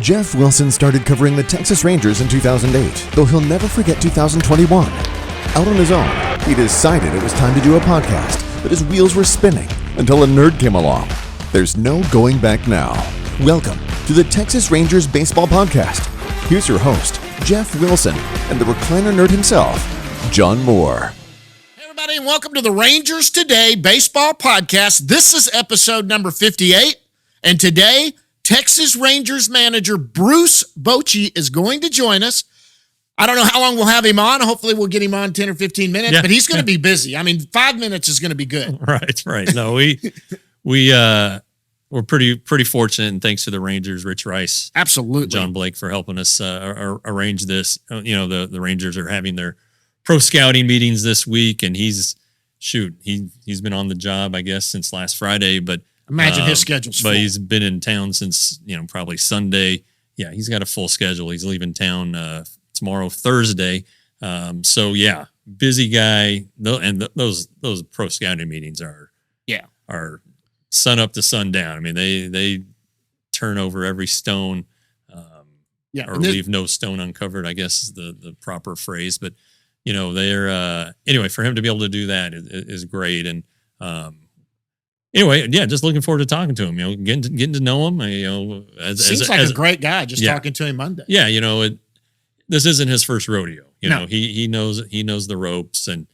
Jeff Wilson started covering the Texas Rangers in 2008, though he'll never forget 2021. Out on his own, he decided it was time to do a podcast, but his wheels were spinning until a nerd came along. There's no going back now. Welcome to the Texas Rangers Baseball Podcast. Here's your host, Jeff Wilson, and the recliner nerd himself, John Moore. Hey everybody, and welcome to the Rangers Today Baseball Podcast. This is episode number 58, and today, Texas Rangers manager Bruce Bochy is going to join us. I don't know how long we'll have him on. Hopefully we'll get him on 10 or 15 minutes, but he's going to be busy. I mean, 5 minutes is going to be good. Right. No, we're pretty fortunate, and thanks to the Rangers, Rich Rice, absolutely, John Blake for helping us arrange this. You know, the Rangers are having their pro scouting meetings this week, and he's been on the job, I guess, since last Friday, but imagine his schedule's full. But he's been in town since, probably Sunday. Yeah, he's got a full schedule. He's leaving town tomorrow, Thursday. So yeah, busy guy. And those pro scouting meetings are sun up to sundown. I mean, they turn over every stone, or leave no stone uncovered, I guess is the proper phrase. But they're anyway, for him to be able to do that is great. And anyway, yeah, just looking forward to talking to him. Getting to know him. Seems like a great guy. Just talking to him Monday. Yeah, this isn't his first rodeo. No. He knows the ropes, and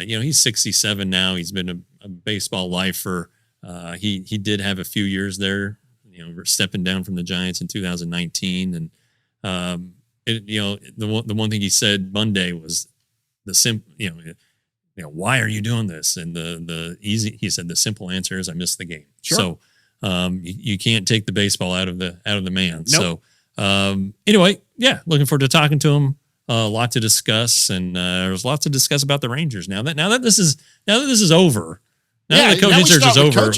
he's 67 now. He's been a baseball lifer. He did have a few years there. Stepping down from the Giants in 2019, and the one thing he said Monday was why are you doing this? And he said the simple answer is I missed the game. Sure. So you can't take the baseball out of the man. Nope. So anyway, yeah, looking forward to talking to him. A lot to discuss, and there's lots to discuss about the Rangers now that this is over. Now that the coaching search is over,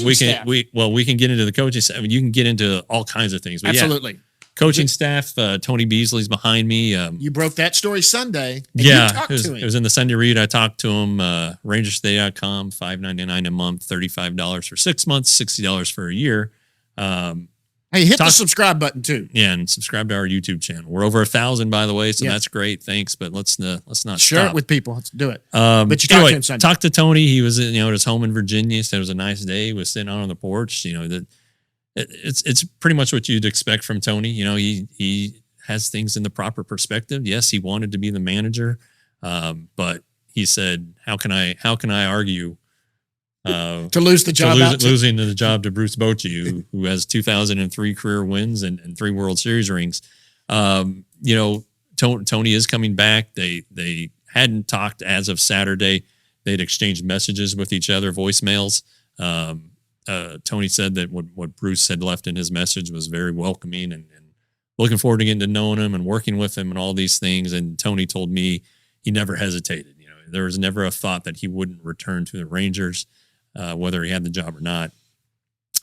we can get into the coaching staff. I mean, you can get into all kinds of things. But absolutely. Yeah, coaching staff, Tony Beasley's behind me. You broke that story Sunday. Yeah, you talked to him. It was in the Sunday read. I talked to him. Rangerstoday.com, $5.99 a month, $35 for 6 months, $60 for a year. Hey, hit the subscribe button too. Yeah, and subscribe to our YouTube channel. We're over 1,000, by the way, so that's great. Thanks, but let's not share stop. It with people. Let's do it. But you talked to him Sunday. Talked to Tony. He was at his home in Virginia. Said it was a nice day. He was sitting out on the porch. It's pretty much what you'd expect from Tony. He has things in the proper perspective. Yes, he wanted to be the manager, but he said, "How can I argue to lose the job? Losing the job to Bruce Bochy, who has 2003 career wins and 3 World Series rings." Tony is coming back. They hadn't talked as of Saturday. They'd exchanged messages with each other, voicemails. Tony said that what Bruce had left in his message was very welcoming and looking forward to getting to know him and working with him and all these things. And Tony told me he never hesitated. There was never a thought that he wouldn't return to the Rangers, whether he had the job or not.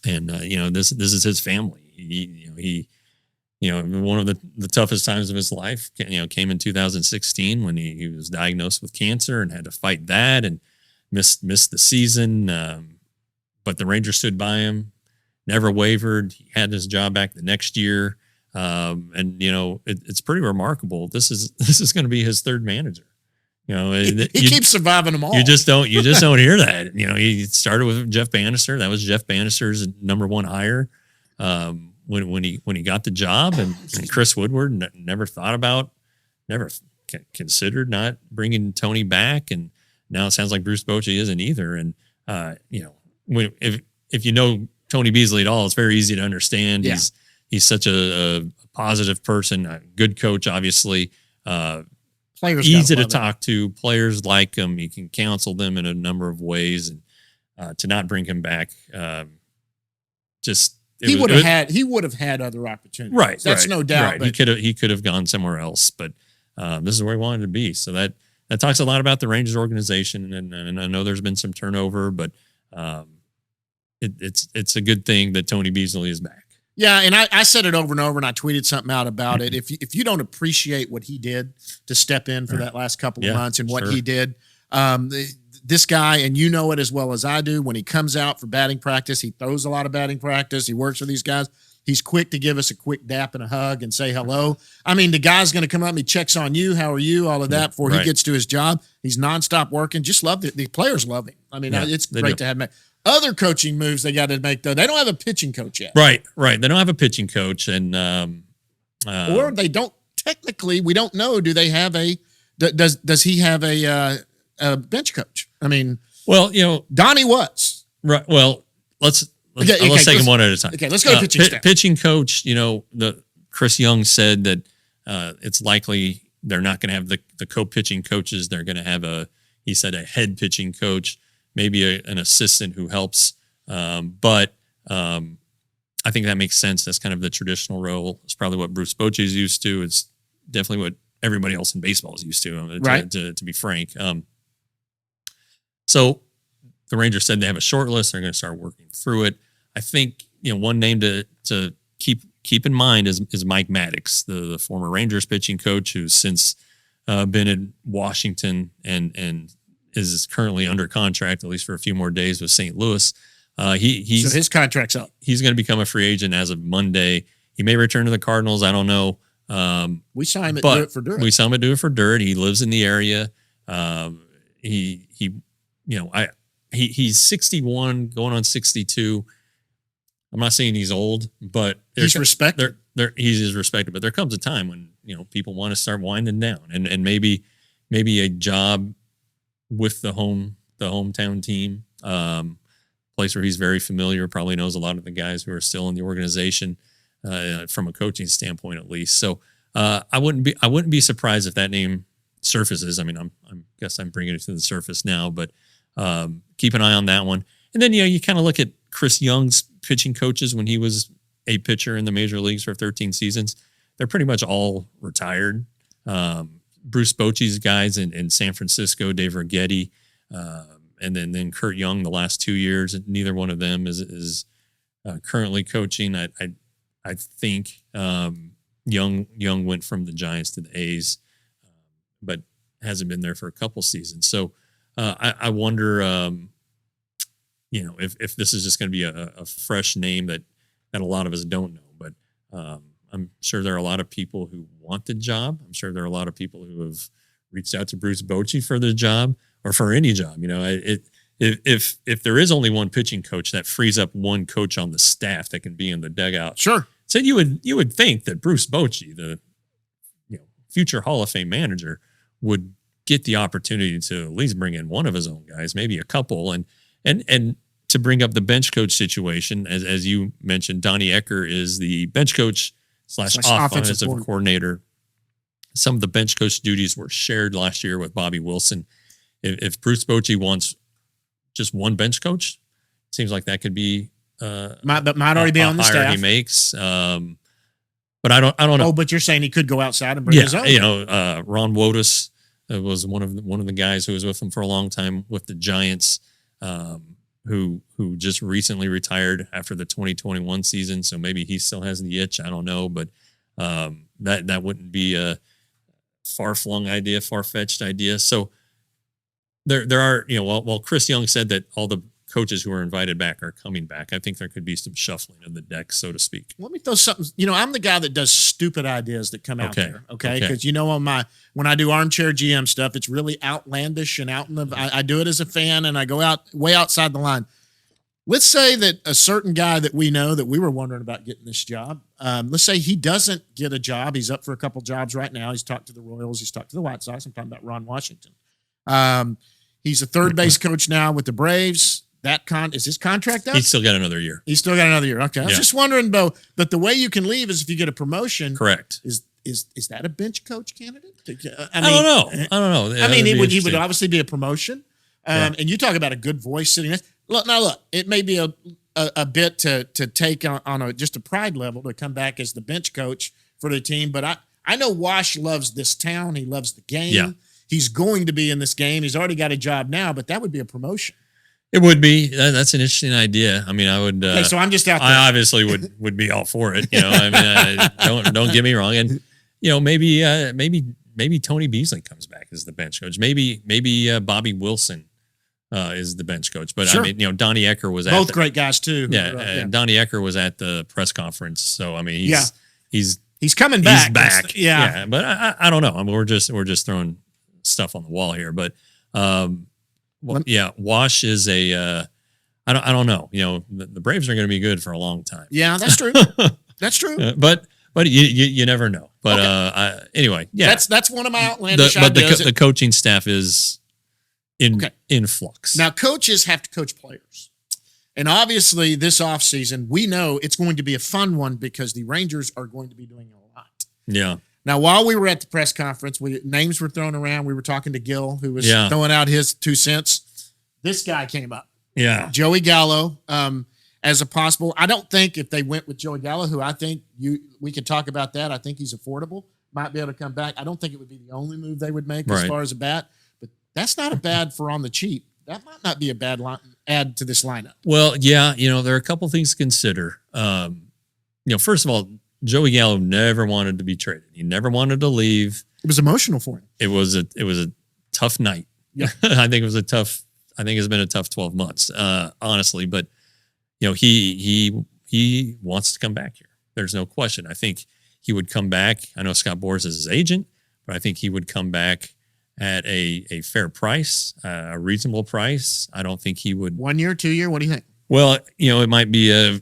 And this is his family. He one of the toughest times of his life, came in 2016 when he was diagnosed with cancer and had to fight that and missed the season. But the Rangers stood by him, never wavered. He had his job back the next year. It's pretty remarkable. This is going to be his third manager. He keeps surviving them all. You just don't hear that. He started with Jeff Bannister. That was Jeff Bannister's number one hire when he got the job, and Chris Woodward never considered not bringing Tony back, and now it sounds like Bruce Bochy isn't either. And if you know Tony Beasley at all, it's very easy to understand. Yeah. He's such a positive person, a good coach, obviously. Players easy to talk to. Players like him. You can counsel them in a number of ways, and to not bring him back, he would have had other opportunities. Right, that's no doubt. Right. He could have gone somewhere else, but this is where he wanted to be. So that talks a lot about the Rangers organization, and I know there's been some turnover, but it's a good thing that Tony Beasley is back. Yeah, and I said it over and over, and I tweeted something out about it. If you don't appreciate what he did to step in for that last couple of months and what he did, this guy, and you know it as well as I do, when he comes out for batting practice, he throws a lot of batting practice. He works with these guys. He's quick to give us a quick dap and a hug and say hello. I mean, the guy's going to come up, he checks on you. How are you? All of that before he gets to his job. He's nonstop working. Just love it. The players love him. I mean, it's great to have him. Other coaching moves they got to make, though. They don't have a pitching coach yet. Right. They don't have a pitching coach. And or they don't, technically, we don't know. Do they have does he have a bench coach? I mean, well, Donnie was. Right. Well, let's take them one at a time. Okay, let's go to pitching staff. Pitching coach, the Chris Young said that it's likely they're not going to have the co-pitching coaches. They're going to have a head pitching coach, maybe an assistant who helps. But I think that makes sense. That's kind of the traditional role. It's probably what Bruce Bochy is used to. It's definitely what everybody else in baseball is used to, right. to be frank. So the Rangers said they have a short list. They're going to start working through it. I think, one name to keep in mind is Mike Maddox, the former Rangers pitching coach who's since been in Washington and is currently under contract, at least for a few more days, with St. Louis. So his contract's up. He's going to become a free agent as of Monday. He may return to the Cardinals. I don't know. We saw him at Do It for Dirt. We saw him at Do It for Dirt. He lives in the area. He's 61, going on 62. I'm not saying he's old, but he's respected. He is respected, but there comes a time when people want to start winding down, and maybe a job with the hometown team, place where he's very familiar, probably knows a lot of the guys who are still in the organization from a coaching standpoint, at least. So I wouldn't be surprised if that name surfaces. I mean, I guess I'm bringing it to the surface now, but keep an eye on that one. And then you kind of look at Chris Young's pitching coaches when he was a pitcher in the major leagues for 13 seasons. They're pretty much all retired. Bruce Bochy's guys in San Francisco, Dave Righetti, and then Kurt Young the last 2 years. Neither one of them is currently coaching. I think Young went from the Giants to the A's, but hasn't been there for a couple seasons. So I wonder, if this is just going to be a fresh name that a lot of us don't know. But I'm sure there are a lot of people who want the job. I'm sure there are a lot of people who have reached out to Bruce Bochy for the job or for any job. If there is only one pitching coach, that frees up one coach on the staff that can be in the dugout. Sure. So you would think that Bruce Bochy, the future Hall of Fame manager, would get the opportunity to at least bring in one of his own guys, maybe a couple, and to bring up the bench coach situation, as you mentioned, Donnie Ecker is the bench coach / offensive coordinator. Some of the bench coach duties were shared last year with Bobby Wilson. If Bruce Bochy wants just one bench coach, it seems like that could be might already be on the staff. He makes, but I don't know. Oh, but you're saying he could go outside and bring his own. Ron Wotus was one of the guys who was with him for a long time with the Giants. Who just recently retired after the 2021 season. So maybe he still has the itch. I don't know, but that wouldn't be a far-flung idea, far-fetched idea. So there are, while Chris Young said that all the coaches who are invited back are coming back, I think there could be some shuffling of the deck, so to speak. Let me throw something. I'm the guy that does stupid ideas that come out there. Okay. Because when I do Armchair GM stuff, it's really outlandish and I do it as a fan and I go out way outside the line. Let's say that a certain guy that we know that we were wondering about getting this job. Let's say he doesn't get a job. He's up for a couple jobs right now. He's talked to the Royals. He's talked to the White Sox. I'm talking about Ron Washington. He's a third base coach now with the Braves. Is his contract up? He's still got another year. Okay. I was just wondering, though, but the way you can leave is if you get a promotion. Correct. Is that a bench coach candidate? I don't know. I mean, he would obviously be a promotion. And you talk about a good voice sitting there. Look, it may be a bit to take on just a pride level to come back as the bench coach for the team. But I know Wash loves this town. He loves the game. Yeah. He's going to be in this game. He's already got a job now, but that would be a promotion. It would be. That's an interesting idea. I mean, I would. So I'm just out there. I obviously would be all for it. Don't get me wrong. And maybe Tony Beasley comes back as the bench coach. Maybe Bobby Wilson is the bench coach. But Sure. I mean, Donnie Ecker was Both great guys too. and Donnie Ecker was at the press conference. So I mean, he's coming back. He's back. Yeah. But I don't know. I mean, we're just throwing stuff on the wall here. But Wash is a I don't know. The Braves are going to be good for a long time. Yeah, that's true. That's true. But you never know. But anyway, yeah, that's one of my outlandish ideas. But the coaching staff is in flux. Now, coaches have to coach players. And obviously, this offseason, we know it's going to be a fun one because the Rangers are going to be doing a lot. Yeah. Now, while we were at the press conference, names were thrown around. We were talking to Gil, who was throwing out his 2 cents. This guy came up. Yeah. Joey Gallo, as a possible. I don't think if they went with Joey Gallo, who I think we could talk about that. I think he's affordable. Might be able to come back. I don't think it would be the only move they would make as far as a bat. But that's not a bad for on the cheap. That might not be a bad add to this lineup. Well, yeah, there are a couple things to consider. First of all, Joey Gallo never wanted to be traded. He never wanted to leave. It was emotional for him. It was a tough night. Yeah. I think it's been a tough 12 months, honestly. But he wants to come back here. There's no question. I think he would come back. I know Scott Boras is his agent, but I think he would come back at a fair price, a reasonable price. I don't think he would. 1 year, 2 year? What do you think? Well, it might be a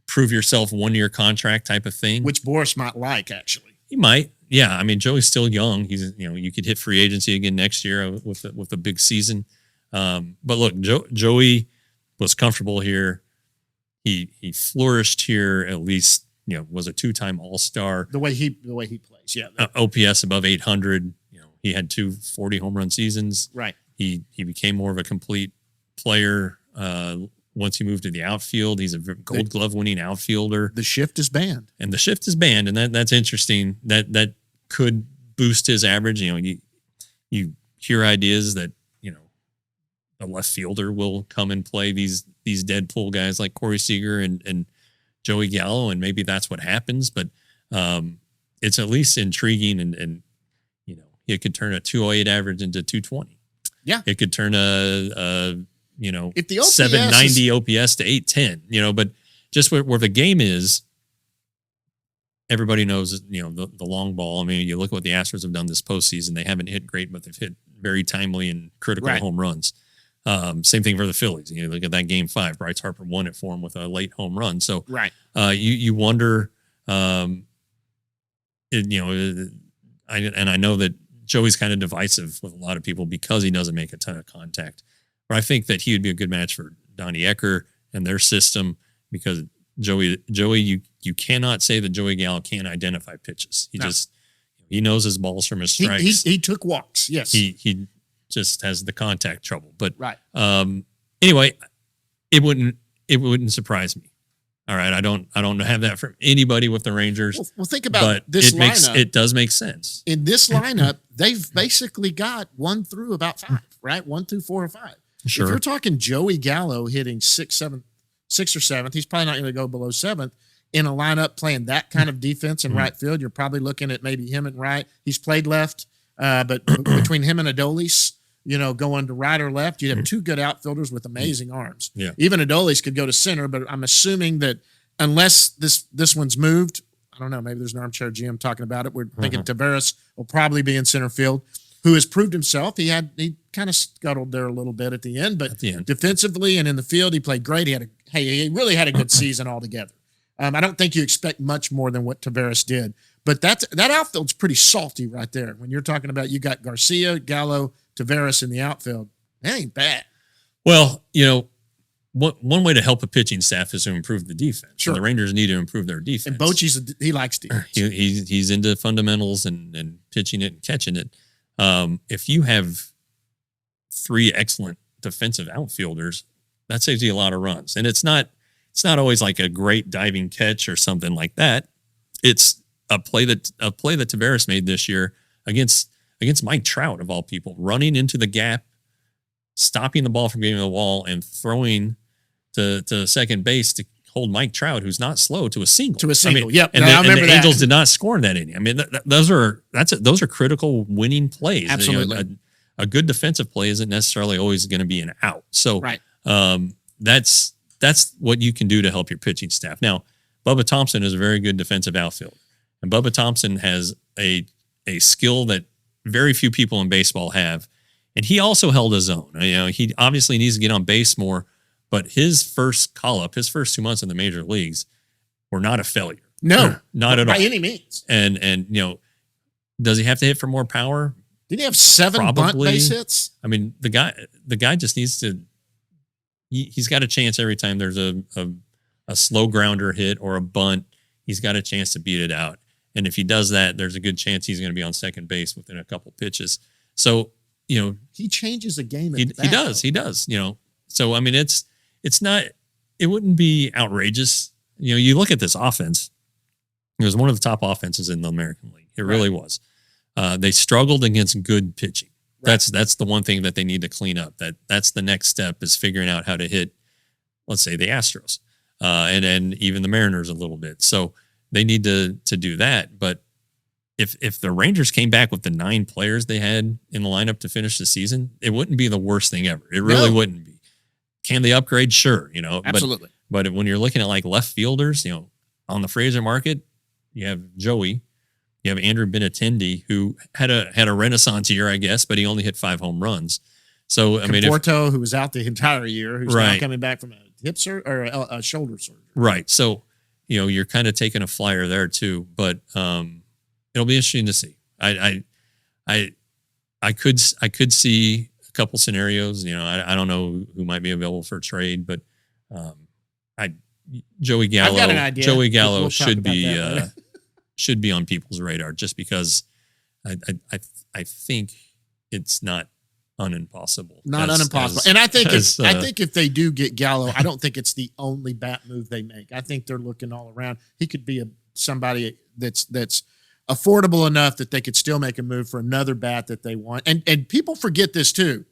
prove yourself 1 year contract type of thing. Which Boras might like, actually. He might. Yeah. I mean, Joey's still young. He's, you could hit free agency again next year with a big season. But look, Joey was comfortable here. He flourished here, at least, was a 2-time All-Star. The way he plays. Yeah. OPS above 800. He had 2 40 home run seasons. Right. He became more of a complete player once he moved to the outfield. He's a Gold Glove winning outfielder. The shift is banned. And that's interesting. That could boost his average. You hear ideas that a left fielder will come and play these Deadpool guys like Corey Seager and Joey Gallo, and maybe that's what happens. But it's at least intriguing, and it could turn a 208 average into 220. Yeah. It could turn a if the OPS 790 OPS to 810, but just where the game is, everybody knows, the long ball. I mean, you look at what the Astros have done this postseason. They haven't hit great, but they've hit very timely and critical home runs. Same thing for the Phillies. Look at that Game 5. Bryce Harper won it for him with a late home run. So you wonder, I know that Joey's kind of divisive with a lot of people because he doesn't make a ton of contact. But I think that he would be a good match for Donnie Ecker and their system because Joey, you cannot say that Joey Gallo can't identify pitches. He knows his balls from his strikes. He took walks. Yes. He just has the contact trouble. But anyway, it wouldn't surprise me. All right, I don't have that from anybody with the Rangers. Well, think about this lineup. It does make sense. In this lineup, they've basically got 1 through about 5, right? 1 through 4 or 5. Sure. If you're talking Joey Gallo hitting 6th or 7th, he's probably not going to go below 7th in a lineup playing that kind of defense in right field. You're probably looking at maybe him and right. He's played left, but between him and Adolis, going to right or left, you'd have 2 good outfielders with amazing arms. Yeah. Even Adolis could go to center, but I'm assuming that unless this one's moved, I don't know, maybe there's an Armchair GM talking about it. We're thinking Tavares will probably be in center field, who has proved himself. He kind of scuttled there a little bit at the end, but defensively and in the field, he played great. He really had a good season altogether. I don't think you expect much more than what Tavares did, but that outfield's pretty salty right there. When you're talking about you got Garcia, Gallo, Tavares in the outfield, that ain't bad. Well, one way to help a pitching staff is to improve the defense. Sure. And the Rangers need to improve their defense. And Bochy's he likes defense. He's into fundamentals and pitching it and catching it. If you have 3 excellent defensive outfielders, that saves you a lot of runs. And it's not always like a great diving catch or something like that. It's a play that Tavares made this year against Mike Trout, of all people, running into the gap, stopping the ball from getting to the wall, and throwing to second base to hold Mike Trout, who's not slow, to a single. Yep. And the Angels did not score in that inning. I mean, those are critical winning plays. Absolutely. a good defensive play isn't necessarily always going to be an out. So Right. that's what you can do to help your pitching staff. Now, Bubba Thompson is a very good defensive outfielder, and Bubba Thompson has a skill that very few people in baseball have, and he also held his own. You know, he obviously needs to get on base more, but his first call up, his first 2 months in the major leagues, were not a failure. No, not at all by any means. And you know, does he have to hit for more power? Did he have 7 bunt base hits? I mean, the guy just needs to. He's got a chance every time there's a slow grounder hit or a bunt. He's got a chance to beat it out. And if he does that, there's a good chance he's going to be on second base within a couple pitches. So, you know, he changes the game. He does, you know. So, I mean, it wouldn't be outrageous. You know, you look at this offense, it was one of the top offenses in the American League. It really was. They struggled against good pitching. Right. That's the one thing that they need to clean up. That's the next step, is figuring out how to hit, let's say, the Astros, and then even the Mariners a little bit. So they need to do that. But if the Rangers came back with the 9 players they had in the lineup to finish the season, it wouldn't be the worst thing ever. It really wouldn't be. Can they upgrade? Sure, you know. Absolutely. But when you're looking at like left fielders, you know, on the Fraser market, you have Joey, you have Andrew Benintendi, who had a renaissance year, I guess, but he only hit 5 home runs. So I mean, Porto, who was out the entire year, who's right. now coming back from a hip surgery or a shoulder surgery. Right. So, you know, you're kind of taking a flyer there too, but it'll be interesting to see. I could see a couple scenarios. You know, I don't know who might be available for a trade, but Joey Gallo. I've got an idea. Joey Gallo should be on people's radar, just because I think it's not unimpossible. And I think if they do get Gallo, I don't think it's the only bat move they make. I think they're looking all around. He could be somebody that's affordable enough that they could still make a move for another bat that they want. And people forget this too.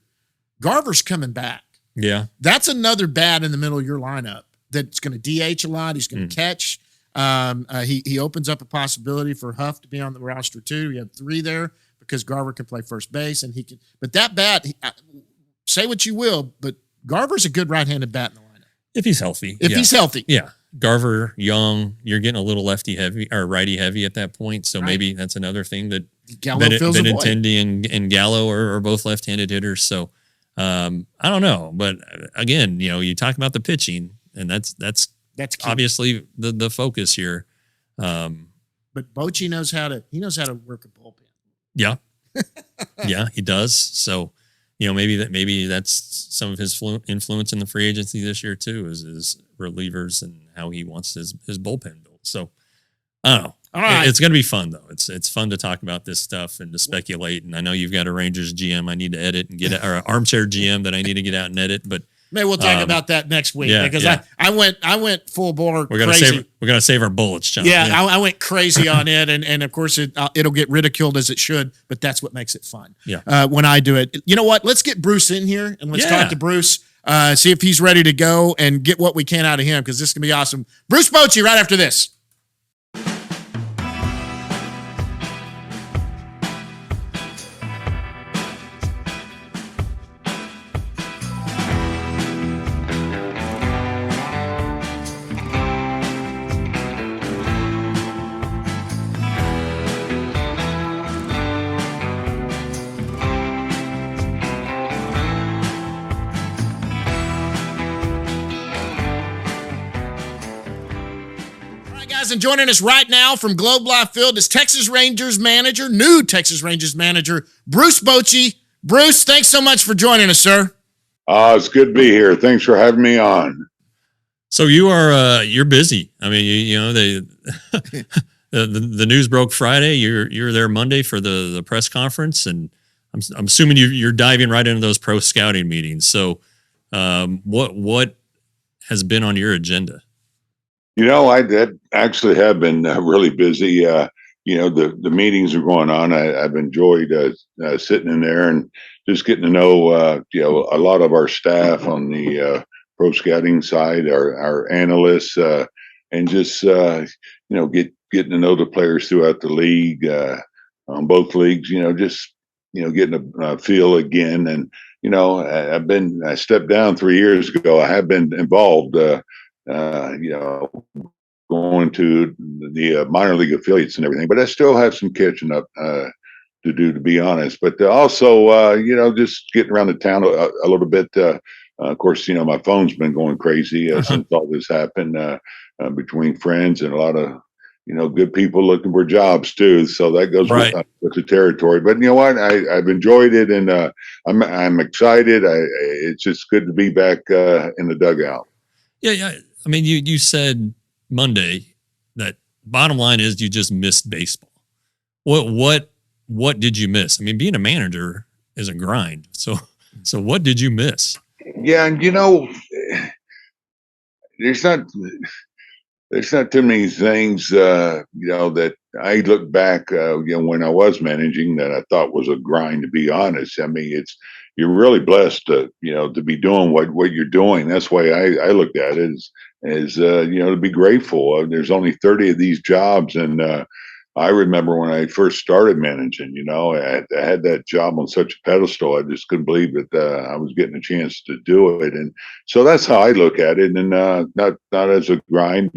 Garver's coming back. Yeah. That's another bat in the middle of your lineup that's going to DH a lot. He's going to catch. He opens up a possibility for Huff to be on the roster too. We have 3 there because Garver can play first base, and he can. But that bat, say what you will, but Garver's a good right-handed bat in the lineup if he's healthy. He's healthy, yeah. Garver, young, you're getting a little lefty heavy or righty heavy at that point. So maybe that's another thing that Benintendi and Gallo are both left-handed hitters. So I don't know, but again, you know, you talk about the pitching, and that's obviously the focus here. But Bochy knows how to work a bullpen. Yeah. Yeah, he does. So, you know, maybe that's some of his influence in the free agency this year too, is relievers and how he wants his bullpen built. So I don't know. All right. It's going to be fun though. It's fun to talk about this stuff and to speculate. And I know you've got a Rangers GM I need to edit and get, or an Armchair GM that I need to get out and edit, but maybe we'll talk about that next week, because I went full bore crazy. We're gonna save our bullets, John. Yeah. I went crazy on it, and of course it'll get ridiculed as it should, but that's what makes it fun. Yeah. When I do it, you know what? Let's get Bruce in here and let's talk to Bruce. See if he's ready to go and get what we can out of him, because this is gonna be awesome. Bruce Bochy, right after this. And joining us right now from Globe Life Field is Texas Rangers manager, new Texas Rangers manager, Bruce Bochy. Bruce, thanks so much for joining us, sir. It's good to be here. Thanks for having me on. So you're busy. I mean, you know, the news broke Friday. You're there Monday for the press conference, and I'm assuming you're diving right into those pro scouting meetings. So, what has been on your agenda? You know, I actually have been really busy. You know, the meetings are going on. I've enjoyed sitting in there and just getting to know, you know, a lot of our staff on the pro scouting side, our analysts, and just, you know, getting to know the players throughout the league, on both leagues, you know, just getting a feel again. And, I stepped down 3 years ago. I have been involved, going to the minor league affiliates and everything, but I still have some catching up to do, to be honest. But also, just getting around the town a little bit. Of course, my phone's been going crazy since all this happened, between friends and a lot of, good people looking for jobs too. So that goes Right. with the territory. But you know what? I've enjoyed it, and I'm excited. It's just good to be back in the dugout. Yeah. I mean, you said Monday that bottom line is you just missed baseball. What did you miss? I mean, being a manager is a grind. So what did you miss? Yeah, and there's not there's not too many things that I look back when I was managing that I thought was a grind, to be honest. I mean, you're really blessed to be doing what you're doing. That's why I looked at it as to be grateful. There's only 30 of these jobs, and I remember when I first started managing, I had that job on such a pedestal. I just couldn't believe that I was getting a chance to do it. And so that's how I look at it. And not as a grind.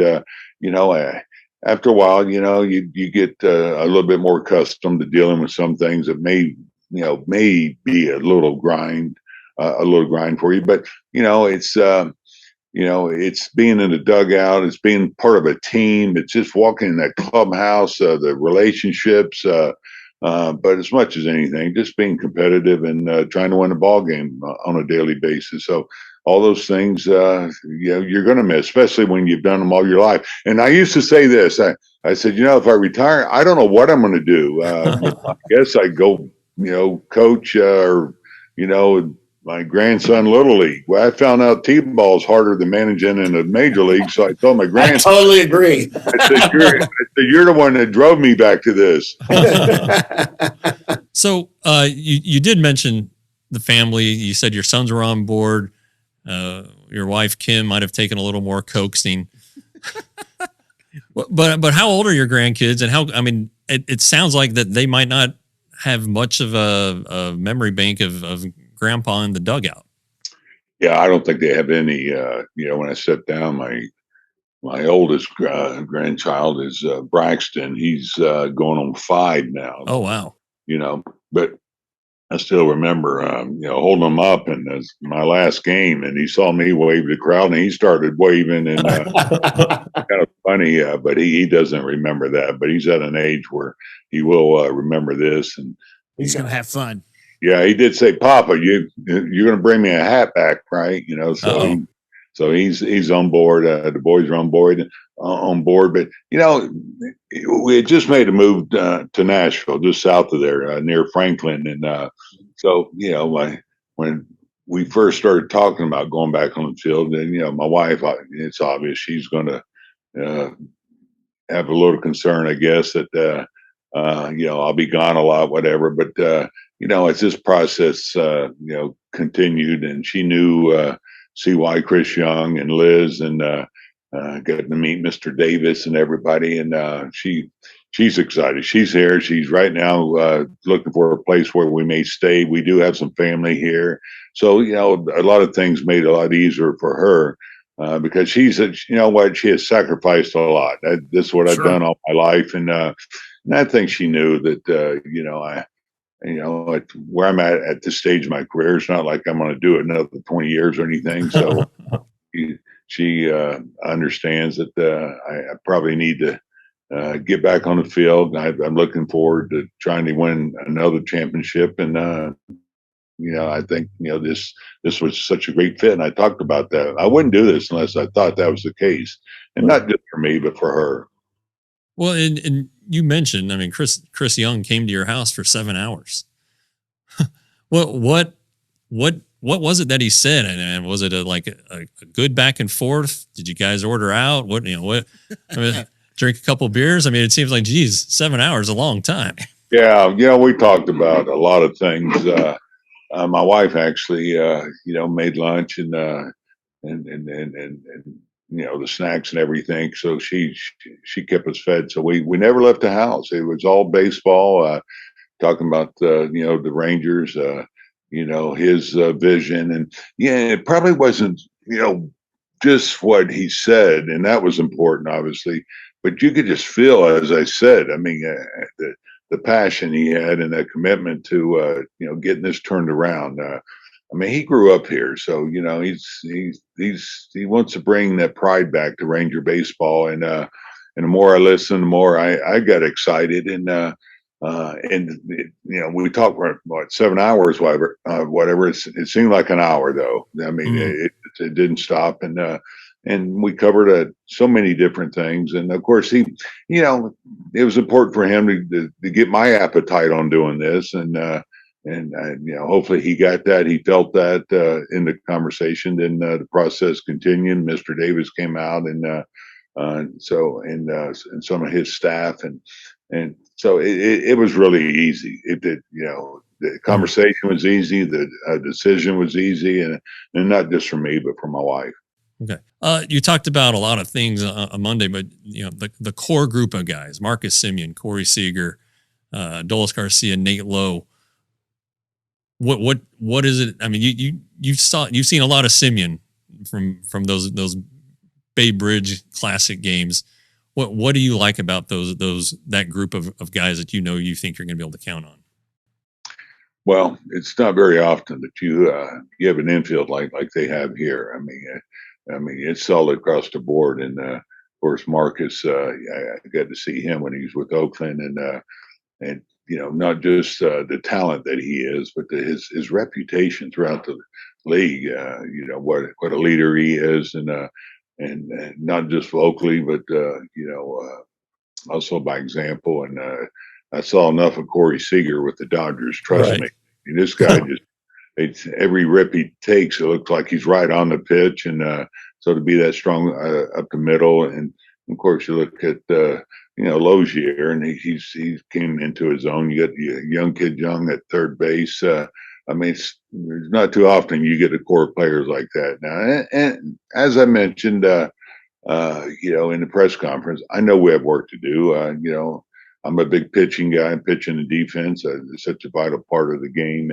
After a while, you get a little bit more accustomed to dealing with some things that may be a little grind for you. But, it's being in the dugout, it's being part of a team, it's just walking in that clubhouse, the relationships, but as much as anything, just being competitive and trying to win a ball game on a daily basis. So all those things, you're going to miss, especially when you've done them all your life. And I used to say this, I said, if I retire, I don't know what I'm going to do. I guess I go, coach or, my grandson Little League. Well, I found out T-ball is harder than managing in a major league. So I told my grandson. I totally agree. I said, you're the one that drove me back to this. So you did mention the family. You said your sons were on board. Your wife Kim might have taken a little more coaxing. But how old are your grandkids? And it sounds like that they might not have much of a memory bank of grandpa in the dugout. Yeah, I don't think they have any. When I stepped down, my oldest grandchild is Braxton. He's going on 5 now. Oh wow! But I still remember, holding him up in my last game, and he saw me wave the crowd, and he started waving, and kind of funny. But he doesn't remember that. But he's at an age where he will remember this, and he's gonna have fun. Yeah, he did say, "Papa, you're going to bring me a hat back, right?" So he's on board. The boys are on board. But we had just made a move to Nashville, just south of there, near Franklin, and so when we first started talking about going back on the field, and my wife, it's obvious she's going to have a little concern, I guess, that I'll be gone a lot, whatever. But as this process continued, and she knew CY Chris Young and Liz, and got to meet Mr. Davis and everybody, and she's excited. She's here. She's right now looking for a place where we may stay. We do have some family here, so a lot of things made it a lot easier for her. Because she has sacrificed a lot. This is what I've done all my life, and I think she knew that where I'm at this stage of my career, it's not like I'm going to do it another 20 years or anything. So she understands that I probably need to get back on the field. I'm looking forward to trying to win another championship, and I think this was such a great fit, and I talked about that. I wouldn't do this unless I thought that was the case, and not just for me, but for her. Well, and you mentioned, Chris Young came to your house for 7 hours. What was it that he said? And was it a good back and forth? Did you guys order out? Drink a couple beers? It seems like, geez, 7 hours is a long time. Yeah, we talked about a lot of things. My wife actually, made lunch and the snacks and everything. So she kept us fed. So we never left the house. It was all baseball. talking about the Rangers, his vision, and it probably wasn't just what he said, and that was important, obviously. But you could just feel, as I said, I mean, the passion he had and that commitment to getting this turned around. I mean, he grew up here, so he wants to bring that pride back to Ranger baseball. And the more I listened, the more I got excited. We talked for what 7 hours, whatever. It seemed like an hour, though. I mean, it didn't stop, and we covered so many different things. And of course, it was important for him to get my appetite on doing this, and hopefully he got that. He felt that in the conversation. Then the process continued. Mr. Davis came out, and some of his staff, and so it was really easy. It did, the conversation was easy, the decision was easy, and not just for me, but for my wife. Okay. You talked about a lot of things on Monday, but the core group of guys: Marcus Semien, Corey Seager, Dolis Garcia, Nate Lowe. What is it? I mean, you've seen a lot of Semien from those Bay Bridge Classic games. What do you like about that group of guys that you think you're going to be able to count on? Well, it's not very often that you have an infield like they have here. I mean, it's solid across the board. And of course, Marcus, I got to see him when he was with Oakland, and not just the talent that he is, but his reputation throughout the league. What a leader he is, and not just locally, but also by example. And I saw enough of Corey Seager with the Dodgers. Trust me, I mean, this guy it's every rip he takes, it looks like he's right on the pitch. And so to be that strong up the middle, and of course you look at Lozier, and he came into his own. You got the young kid Young at third base. I mean, it's not too often you get a core of players like that now. And as I mentioned, in the press conference, I know we have work to do. I'm a big pitching guy, pitching and defense. It's such a vital part of the game,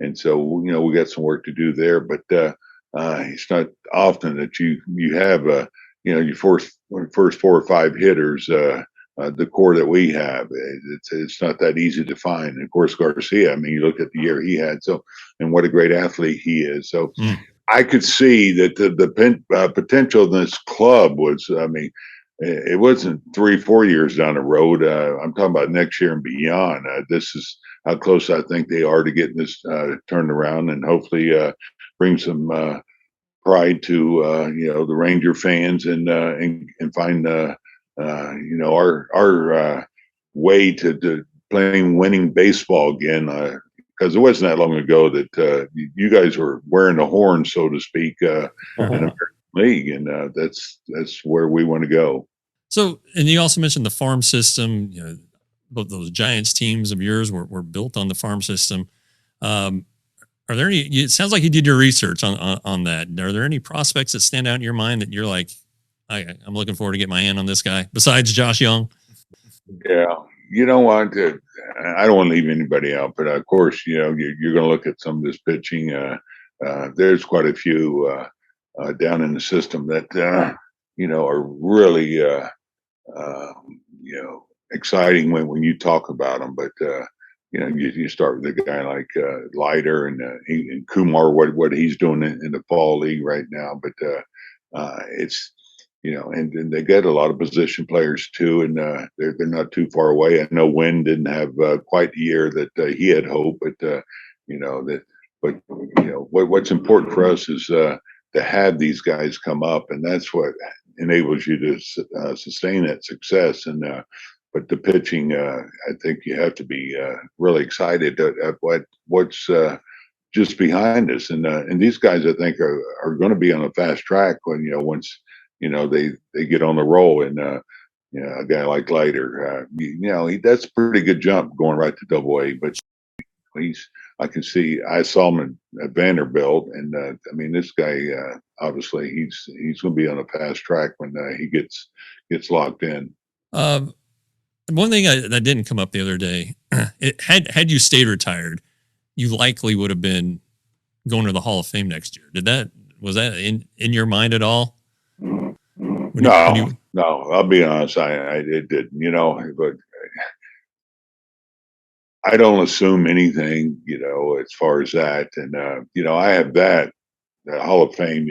and so we got some work to do there. But it's not often that you have your first 4 or 5 hitters. The core that we have, it's not that easy to find. And of course, Garcia, I mean, you look at the year he had, and what a great athlete he is. So I could see that the potential of this club was, I mean, it wasn't 3-4 years down the road. I'm talking about next year and beyond. This is how close I think they are to getting this turned around, and hopefully bring some pride to the Ranger fans, and find our way to playing winning baseball again, because it wasn't that long ago that you guys were wearing the horn, so to speak, in American League, and that's where we want to go. So, and you also mentioned the farm system. Both those Giants teams of yours were built on the farm system. Are there any? It sounds like you did your research on that. Are there any prospects that stand out in your mind that you're like, I'm looking forward to get my hand on this guy besides Josh Young? Yeah, you know what? I don't want to leave anybody out, but of course, you're going to look at some of this pitching. There's quite a few down in the system that are really exciting when you talk about them. But you start with a guy like Leiter and Kumar, what he's doing in the fall league right now. But it's and they get a lot of position players too, and they're not too far away. I know Wynn didn't have quite the year that he had hoped, but what's important for us is to have these guys come up, and that's what enables you to sustain that success. And but the pitching, I think you have to be really excited at what's just behind us, and these guys I think are going to be on a fast track once they get on the roll. And a guy like Leiter, that's a pretty good jump going right to Double-A. But I saw him at Vanderbilt, and I mean, this guy obviously he's going to be on a fast track when he gets locked in. One thing that didn't come up the other day, had you stayed retired, you likely would have been going to the Hall of Fame next year. Was that in your mind at all? No, I'll be honest. It didn't, but I don't assume anything, as far as that. And, I have that Hall of Fame,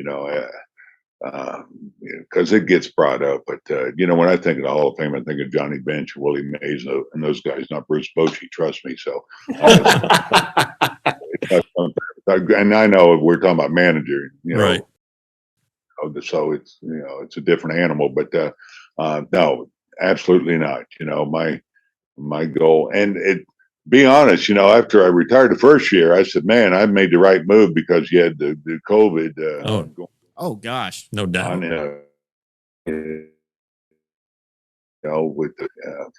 because it gets brought up. But, when I think of the Hall of Fame, I think of Johnny Bench, Willie Mays, and those guys, not Bruce Bochy, trust me. So, and I know we're talking about manager, right. So it's a different animal, but no, absolutely not. My goal, and be honest, after I retired the first year, I said, man, I made the right move because you had the COVID. Oh gosh, no doubt. With the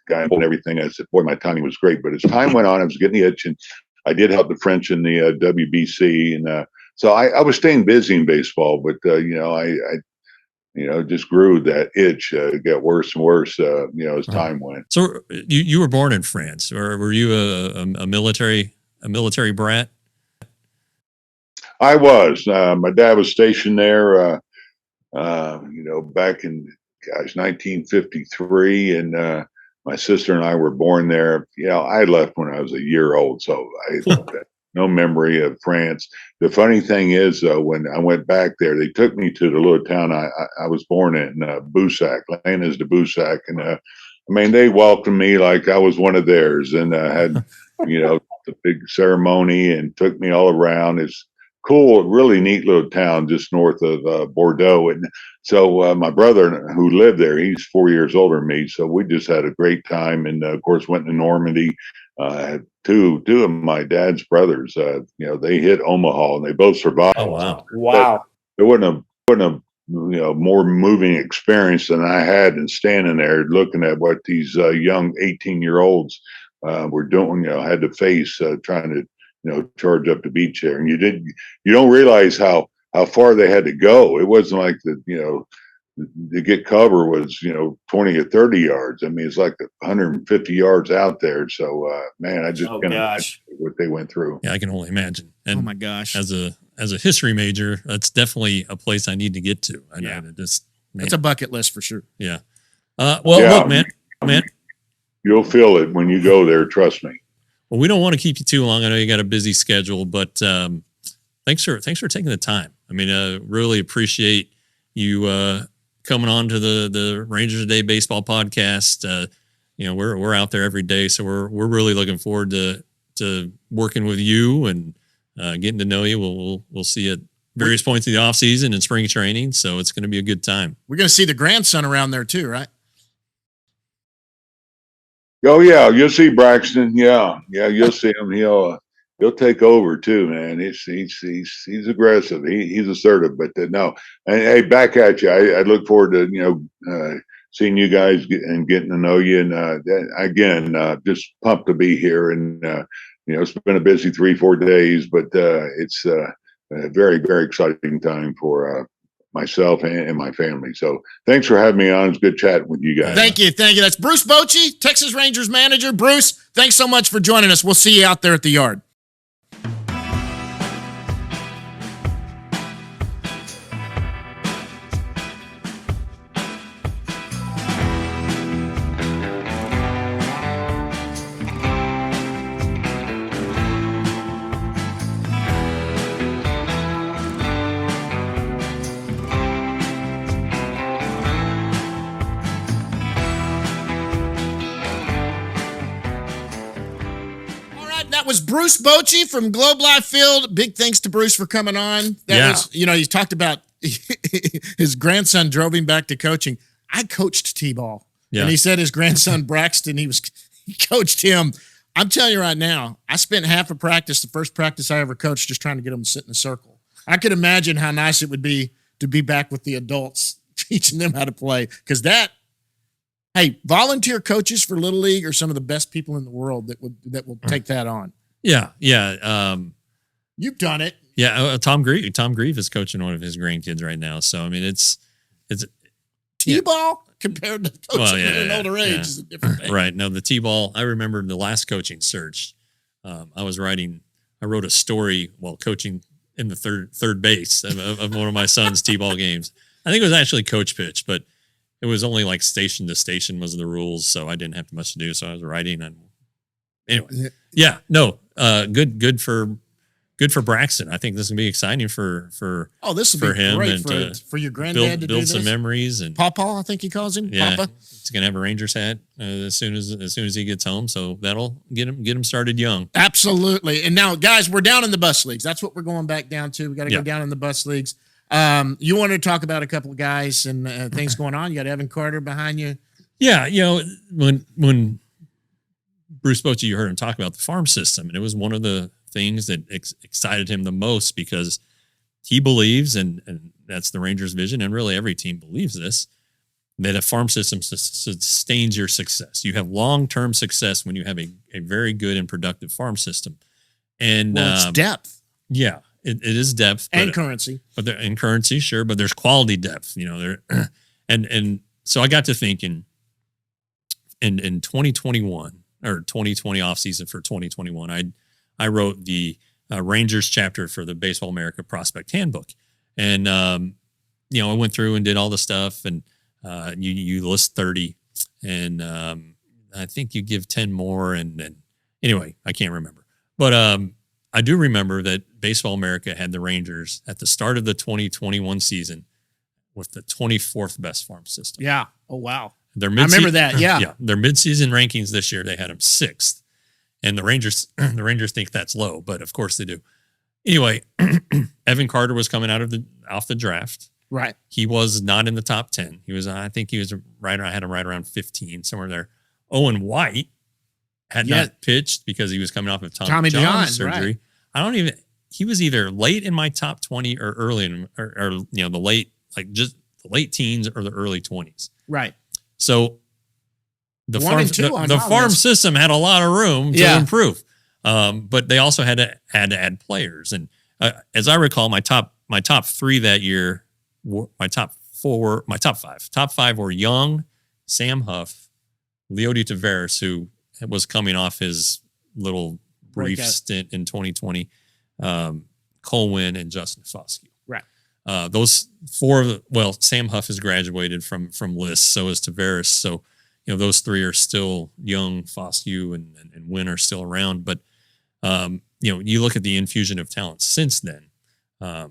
guy and everything, I said, boy, my timing was great. But as time went on, I was getting the itch, and I did help the French in the WBC, and so I was staying busy in baseball. But I just grew that itch. It got worse and worse, as time went. So you were born in France, or were you a military brat? I was. My dad was stationed there, back in 1953, and my sister and I were born there. I left when I was a year old, so I had no memory of France. The funny thing is, when I went back there, they took me to the little town I was born in, Boussac, Lannes de Boussac, and they welcomed me like I was one of theirs, and had the big ceremony and took me all around. It's cool, really neat little town just north of Bordeaux. And so my brother who lived there, he's 4 years older than me. So we just had a great time. And of course, went to Normandy. Two of my dad's brothers, they hit Omaha and they both survived. Oh, wow. Wow. There wasn't a more moving experience than I had in standing there looking at what these young 18-year-olds were doing, had to face trying to, charge up the beach there. And you don't realize how far they had to go. It wasn't like to get cover was, 20 or 30 yards. I mean, it's like 150 yards out there. So, man, I just can't imagine what they went through. Yeah, I can only imagine. And oh my gosh. As a history major, that's definitely a place I need to get to. I know that's a bucket list for sure. Yeah. Look, man, you'll feel it when you go there. Trust me. Well, we don't want to keep you too long. I know you got a busy schedule, but thanks for taking the time. I mean, really appreciate you coming on to the Rangers Today baseball podcast. We're out there every day, so we're really looking forward to working with you and getting to know you. We'll see you at various points of the off season and spring training. So it's going to be a good time. We're going to see the grandson around there too, right? Oh yeah, you'll see Braxton. Yeah, you'll see him. He'll take over too, man. He's aggressive. He's assertive. But no, and hey, back at you. I look forward to seeing you guys and getting to know you. And again, just pumped to be here. And it's been a busy 3-4 days, but it's a very, very exciting time for myself and my family. So thanks for having me on. It's good chatting with you guys. Thank you. That's Bruce Bochy, Texas Rangers manager. Bruce, thanks so much for joining us. We'll see you out there at the yard. That was Bruce Bochy from Globe Life Field. Big thanks to Bruce for coming on. That was, he talked about his grandson drove him back to coaching. I coached T-ball. Yeah. And he said his grandson Braxton, he coached him. I'm telling you right now, I spent half a practice, the first practice I ever coached, just trying to get him to sit in a circle. I could imagine how nice it would be to be back with the adults, teaching them how to play. Because hey, volunteer coaches for Little League are some of the best people in the world that will take that on. Yeah. You've done it. Yeah, Tom Grieve is coaching one of his grandkids right now. So I mean, it's T-ball. compared to coaching at an older age is a different thing. Right. No, the T-ball, I remember the last coaching search. I wrote a story while coaching in the third base of one of my son's T-ball games. I think it was actually coach pitch, but it was only like station to station was the rules. So I didn't have much to do. So I was writing and anyway, good for Braxton. I think this is gonna be exciting for this will be him great and for your granddad to build do some this. memories and Papa, I think he calls him. yeah, Papa. he's gonna have a Rangers hat as soon as he gets home. So that'll get him started young. Absolutely. And now, guys, we're down in the bus leagues. That's what we're going back down to. We got to go down in the bus leagues. You wanted to talk about a couple of guys and things going on. You got Evan Carter behind you. Yeah, when Bruce Bochy, you heard him talk about the farm system, and it was one of the things that excited him the most because he believes, and that's the Rangers' vision, and really every team believes this, that a farm system sustains your success. You have long-term success when you have a very good and productive farm system. And it's depth. Yeah, it is depth. And currency. But in currency, sure, but there's quality depth, there. And so I got to thinking in 2021 or 2020 offseason for 2021, I wrote the Rangers chapter for the Baseball America Prospect Handbook. And, I went through and did all the stuff and you list 30 and I think you give 10 more. And anyway, I can't remember. But I do remember that Baseball America had the Rangers at the start of the 2021 season with the 24th best farm system. Yeah. Oh, wow. I remember that. Yeah. Yeah. Their midseason rankings this year, they had them 6th. And the Rangers think that's low, but of course they do. Anyway, Evan Carter was coming off the draft. Right. He was not in the top 10. I had him right around 15, somewhere there. Owen White had not pitched because he was coming off of Tommy John surgery. Right. He was either late in my top 20 or early in, or the late, like just the late teens or the early 20s. Right. So the farm system had a lot of room to improve. But they also had to add players. And as I recall, my top 3 that year, my top 5 were Young, Sam Huff, Leody Taveras, who was coming off his little brief stint in 2020, Colwyn and Justin Foscue. Right. Those 4, Sam Huff has graduated from List, so is Taveras. So, those 3 are still young. Foscue and Wynn are still around. But, you look at the infusion of talent since then. On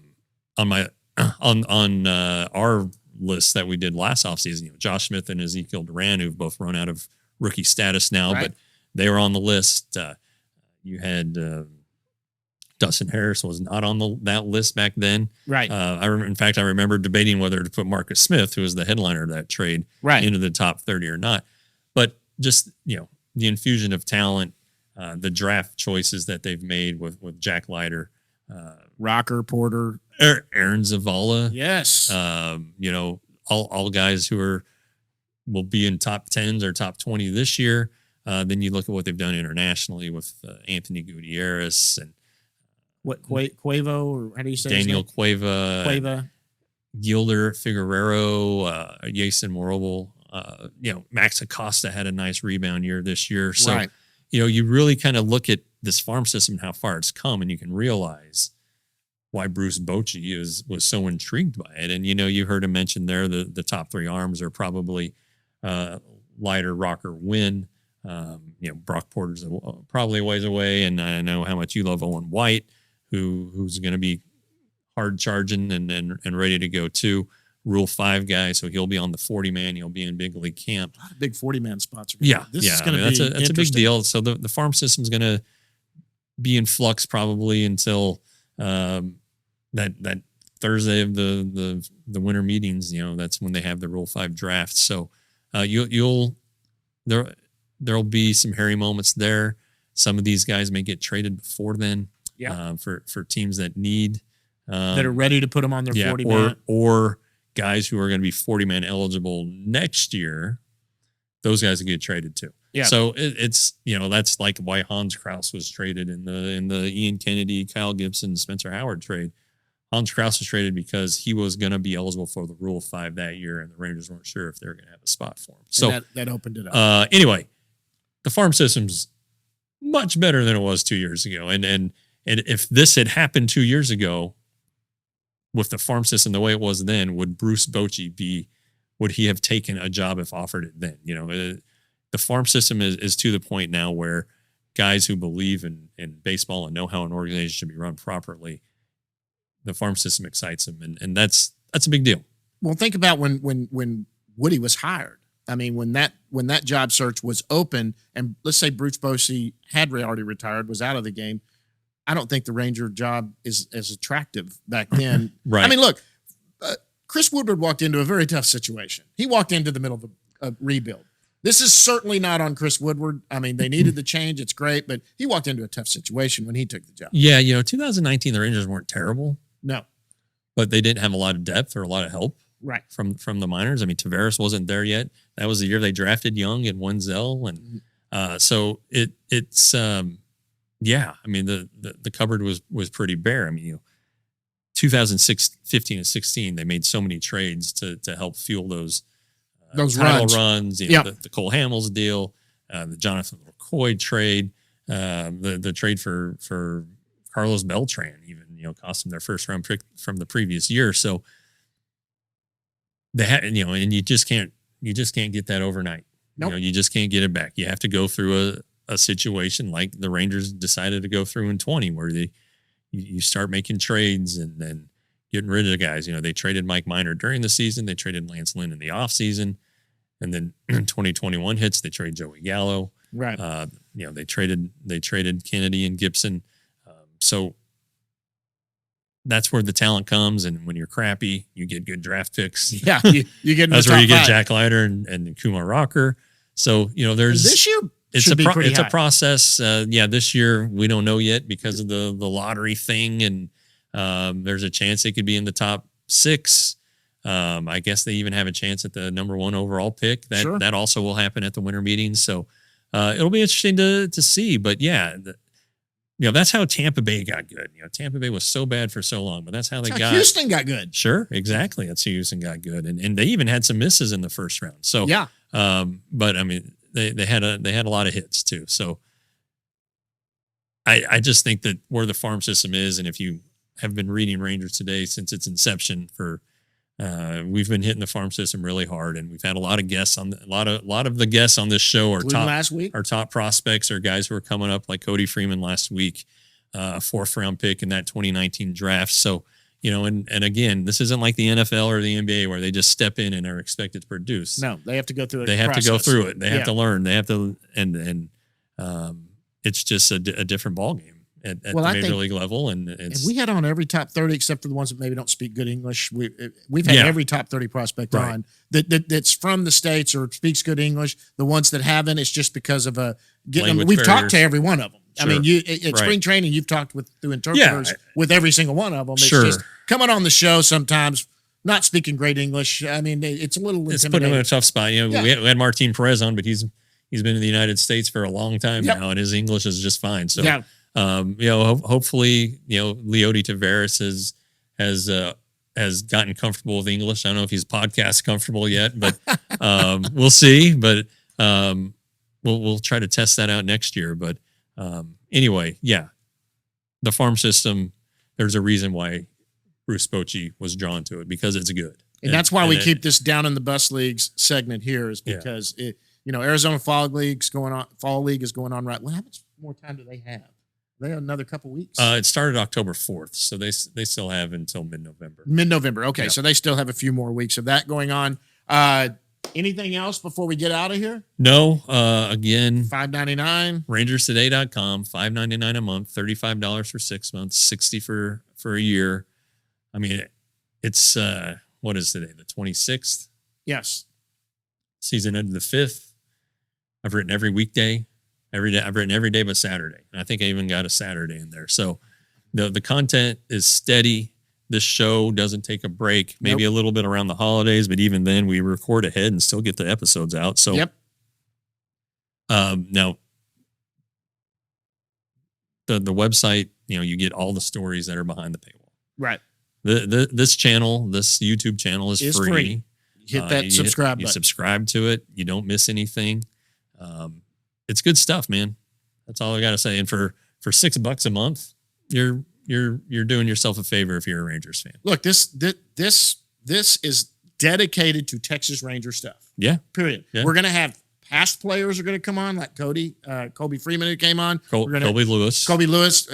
our list that we did last offseason, Josh Smith and Ezekiel Duran, who've both run out of rookie status now, but they were on the list. You had Dustin Harris was not on that list back then. Right. I remember debating whether to put Marcus Smith, who was the headliner of that trade, into the top 30 or not. But just, the infusion of talent, the draft choices that they've made with Jack Leiter, Rocker, Porter, Aaron Zavala. Yes. All guys who will be in top 10s or top 20 this year. Then you look at what they've done internationally with Anthony Gutierrez and Cuevo, or how do you say Daniel Cueva, Gilder Figueroa, Jason Morobel. Max Acosta had a nice rebound year this year. So, you really kind of look at this farm system and how far it's come, and you can realize why Bruce Bochy was so intrigued by it. And, you heard him mention there the top 3 arms are probably Leiter, Rocker, Wynn. Brock Porter's probably a ways away, and I know how much you love Owen White, who's going to be hard charging and ready to go too. Rule 5 guy, so he'll be on the 40-man. He'll be in big league camp. A lot of big 40-man spots. This is going to be that's a big deal. So the farm system's going to be in flux probably until that Thursday of the winter meetings. That's when they have the Rule 5 draft. So there'll be some hairy moments there. Some of these guys may get traded before then. For teams that need that are ready to put them on their 40-man, or guys who are going to be 40-man eligible next year. Those guys will get traded too. Yeah. So it's that's like why Hans Krause was traded in the Ian Kennedy, Kyle Gibson, Spencer Howard trade. Hans Krause was traded because he was going to be eligible for the Rule 5 that year, and the Rangers weren't sure if they were going to have a spot for him. So that opened it up. Anyway, the farm system's much better than it was 2 years ago. And if this had happened 2 years ago with the farm system the way it was then, would Bruce Bochy would he have taken a job if offered it then? The farm system is to the point now where guys who believe in baseball and know how an organization should be run properly, the farm system excites them. And that's a big deal. Well, think about when Woody was hired. I mean, when that job search was open, and let's say Bruce Bochy had already retired, was out of the game, I don't think the Ranger job is as attractive back then. Right. I mean, look, Chris Woodward walked into a very tough situation. He walked into the middle of a rebuild. This is certainly not on Chris Woodward. I mean, they needed the change. It's great, but he walked into a tough situation when he took the job. Yeah, 2019, the Rangers weren't terrible. No. But they didn't have a lot of depth or a lot of help. Right. From the minors. I mean, Tavares wasn't there yet. That was the year they drafted Young and Wenzel. And so it's yeah, I mean, the cupboard was pretty bare. I mean, 2015 and 16, they made so many trades to help fuel those title runs. The Cole Hamels deal, the Jonathan McCoy trade, the trade for Carlos Beltran, even cost them their first round pick from the previous year. So they had, and you just can't get that overnight. Nope. You just can't get it back. You have to go through a situation like the Rangers decided to go through in 20, where you start making trades and then getting rid of the guys. They traded Mike Minor during the season. They traded Lance Lynn in the offseason. And then 2021 hits, they trade Joey Gallo. Right. They traded Kennedy and Gibson. So that's where the talent comes. And when you're crappy, you get good draft picks. Yeah. You get that's where you get Jack Leiter and Kumar Rocker. So, there's this year. It's a process. This year we don't know yet because of the lottery thing, and there's a chance they could be in the top 6. I guess they even have a chance at the number 1 overall pick. That also will happen at the winter meetings. So it'll be interesting to see. But yeah, that's how Tampa Bay got good. Tampa Bay was so bad for so long, but that's how Houston got good. Sure, exactly. That's how Houston got good, and they even had some misses in the first round. So yeah. But I mean. They had a lot of hits too. So I just think that where the farm system is, and if you have been reading Rangers Today since its inception, we've been hitting the farm system really hard, and we've had a lot of guests on a lot of the guests on this show are last week. Our top prospects are guys who are coming up, like Cody Freeman last week, 4th round pick in that 2019 draft. So. And again, this isn't like the NFL or the NBA where they just step in and are expected to produce. No, they have to go through it. They have to go through it. They have to learn. They have to, and it's just a different ballgame at the major league level. And we had on every top 30 except for the ones that maybe don't speak good English. We've had every top 30 prospect on that's from the States or speaks good English. The ones that haven't, it's just because of we've talked to every one of them. Sure. I mean, at spring training, you've talked through interpreters with every single one of them. It's just coming on the show sometimes, not speaking great English. I mean, it's a little intimidating. It's putting him in a tough spot. We had Martin Perez on, but he's been in the United States for a long time now, and his English is just fine. So, hopefully, Leody Tavares has gotten comfortable with English. I don't know if he's podcast comfortable yet, but we'll see. But we'll try to test that out next year. But anyway, the farm system, there's a reason why Bruce Bochy was drawn to it, because it's good. And that's why we keep this down in the bus leagues segment here, is because Arizona Fall League is going on right. How much more time do they have? They have another couple weeks. It started October 4th, so they still have until mid-November. Mid-November. Okay. So they still have a few more weeks of that going on. Anything else before we get out of here? No. Again, $5.99. RangersToday.com, $5.99 a month, $35 for 6 months, $60 for a year. I mean, it's what is today? The 26th? Yes. Season ended the 5th. I've written every weekday. Every day. I've written every day but Saturday. And I think I even got a Saturday in there. So the content is steady. This show doesn't take a break, maybe a little bit around the holidays, but even then we record ahead and still get the episodes out. So, now the website, you get all the stories that are behind the paywall. Right. This channel, this YouTube channel is free. Hit that subscribe You button. subscribe to it. You don't miss anything. It's good stuff, man. That's all I got to say. And for $6 a month, you're doing yourself a favor if you're a Rangers fan. Look, this is dedicated to Texas Ranger stuff. Yeah. Period. Yeah. We're going to have past players are going to come on, like Colby Freeman who came on. Colby Lewis.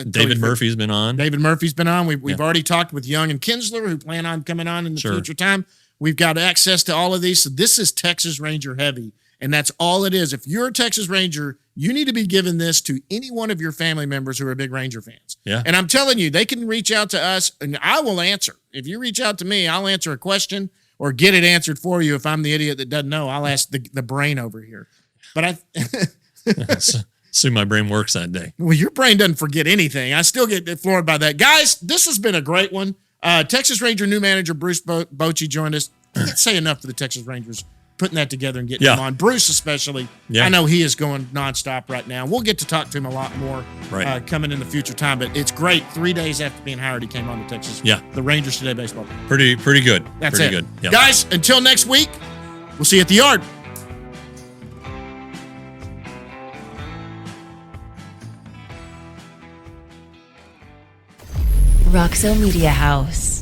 David Murphy's been on. David Murphy's been on. We've already talked with Young and Kinsler, who plan on coming on in the future time. We've got access to all of these. So this is Texas Ranger heavy, and that's all it is. If you're a Texas Ranger, you need to be giving this to any one of your family members who are big Ranger fans. Yeah. And I'm telling you, they can reach out to us, and I will answer. If you reach out to me, I'll answer a question or get it answered for you. If I'm the idiot that doesn't know, I'll ask the brain over here. But Assume my brain works that day. Well, your brain doesn't forget anything. I still get floored by that. Guys, this has been a great one. Texas Ranger new manager Bruce Bochy joined us. I can't say enough for the Texas Rangers putting that together and getting him on. Bruce especially. Yeah. I know he is going nonstop right now. We'll get to talk to him a lot more coming in the future time. But it's great. 3 days after being hired, he came on to Texas. Yeah. The Rangers Today baseball. Pretty good. That's pretty it. good. Yep. Guys, until next week, we'll see you at the yard. Roxo Media House.